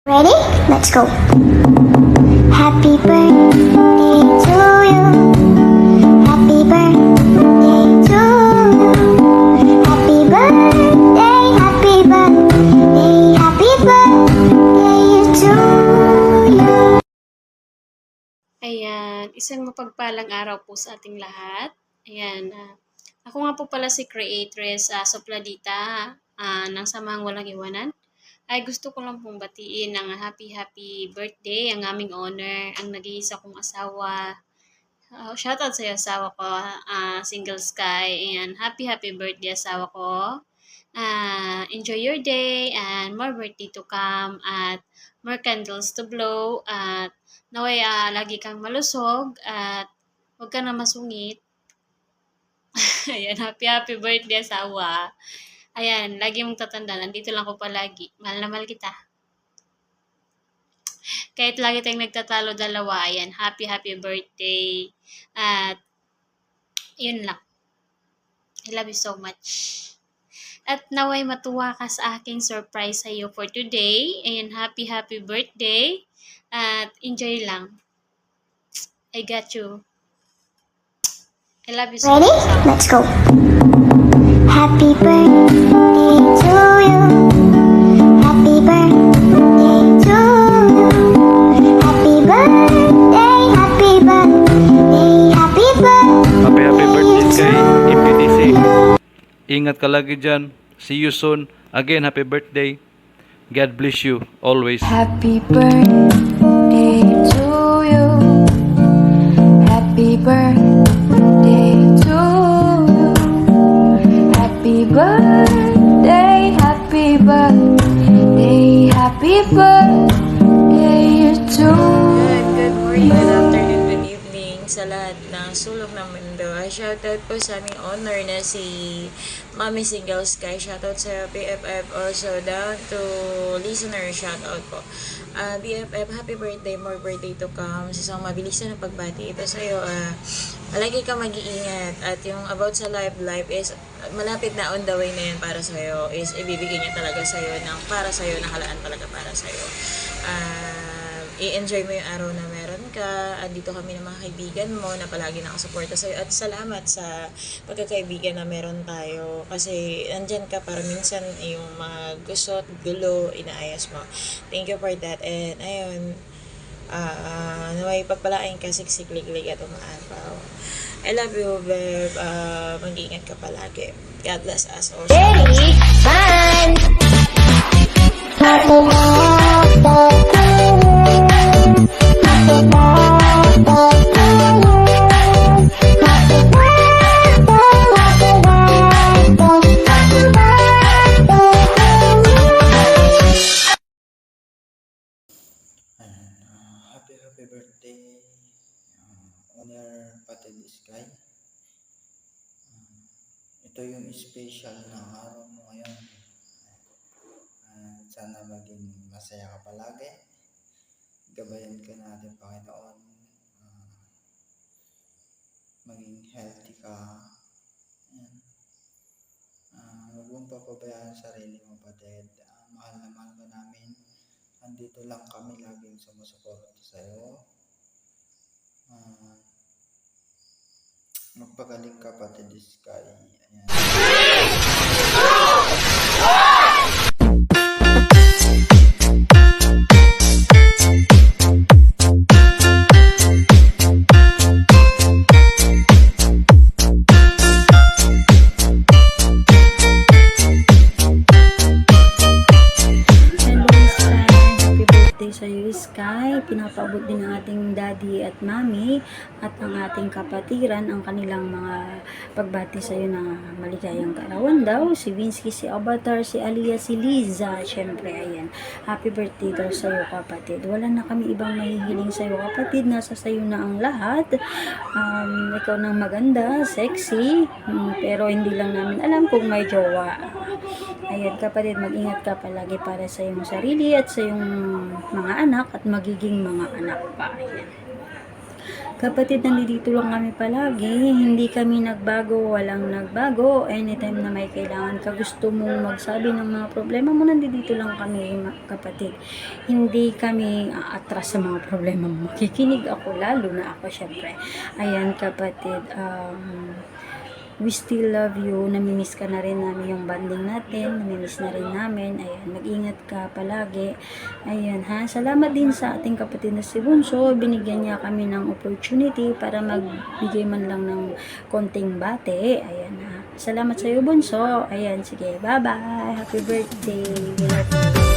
Ready? Let's go. Happy birthday to you. Happy birthday to you. Happy birthday, happy birthday, happy birthday to you. Ayan, isang mapagpalang araw po sa ating lahat. Ayan, ako nga po pala si Creatress Sopladita ng Samahang Walang Iwanan. Ay gusto ko lang pong batiin ng happy birthday ang aming owner, ang nag-iisa kong asawa. Shoutout sa iyo, asawa ko, Single Sky. Ayan, happy birthday asawa ko. Enjoy your day and more birthday to come at more candles to blow at naway lagi kang malusog at huwag ka na masungit. Ayan, happy birthday asawa. Ayan, lagi mong tatandaan, nandito lang ko palagi. Mahal na mahal kita. Kahit lagi tayong nagtatalo dalawa, ayan, happy birthday. At yun lang. I love you so much. At naway matuwa ka sa aking surprise sa iyo for today. Ayan, happy birthday. At enjoy lang. I got you. I love you so Ready? much. Let's go. Happy birthday to you. Happy birthday to you. Happy birthday, happy birthday, happy birthday. Happy birthday kay MPTC. Ingat ka lagi dyan. See you soon. Again, happy birthday. God bless you always. Happy birthday to you. Happy birthday to you. Happy birthday, happy birthday, happy birthday to Good morning, good afternoon, good evening sa lahat ng sulok ng mundo. Shoutout po sa aming honor na si Mami Single Sky. Shoutout sa BFF, also down to listener. Shoutout po. BFF, happy birthday, more birthday to come. Sa isang mabilisan na pagbati ito sa'yo. Palagi ka mag-iingat. At yung about sa life is malapit na on the way na yan para sa'yo. Is ibibigay niya talaga sa'yo ng para sa'yo, nakalaan talaga para sa'yo. I-enjoy mo yung araw na meron ka. Andito kami ng mga kaibigan mo na palagi nakasuporta sa'yo. At salamat sa pagkakaibigan na meron tayo. Kasi andyan ka para minsan yung mga gusot, gulo, inaayos mo. Thank you for that. And ayun, naway pagpalain ka, siksikliglig at umaapaw. I love you, babe. Mag-iingat ka palagi. God bless us all. Ready? Fun! Happy birthday, Honor Pati the Sky. Ito yung special na araw mo ngayon. Sana maging masaya ka palagi. Gabayan ka natin, Panginoon. Maging healthy ka. Huwag mong papabayaan ang sarili mo, kapatid. Mahal na mahal ka namin. Andito lang kami laging sumusuporta sa'yo. Magpagaling ka, Pati the Sky. Ayan. Sa iyo, Sky, pinapaabot din ng ating daddy at mami at ang ating kapatiran ang kanilang mga pagbati sa iyo na maligayang kaarawan daw. Si Vinsky, si Avatar, si Alia, si Liza, syempre, ayan. Happy birthday daw sa iyo, kapatid. Wala na kami ibang mahihiling sa iyo, kapatid. Nasa sa iyo na ang lahat. Ikaw nang maganda, sexy, pero hindi lang namin alam kung may jowa. Ayan, kapatid, mag-ingat ka palagi para sa iyong sarili at sa iyong mga anak at magiging mga anak pa. Ayan. Kapatid, nandito lang kami palagi. Hindi kami nagbago, walang nagbago. Anytime na may kailangan ka, gusto mong magsabi ng mga problema mo, nandito lang kami, kapatid. Hindi kami atras sa mga problema mo. Makikinig ako, lalo na ako, syempre. Ayan, kapatid. We still love you. Namimiss ka na rin namin yung banding natin. Namimiss na rin namin. Ayan, mag-ingat ka palagi. Ayan ha. Salamat din sa ating kapatid na si Bunso. Binigyan niya kami ng opportunity para magbigay man lang ng konting bate. Ayan ha. Salamat sa iyo, Bunso. Ayan, sige. Bye-bye. Happy birthday. We love you.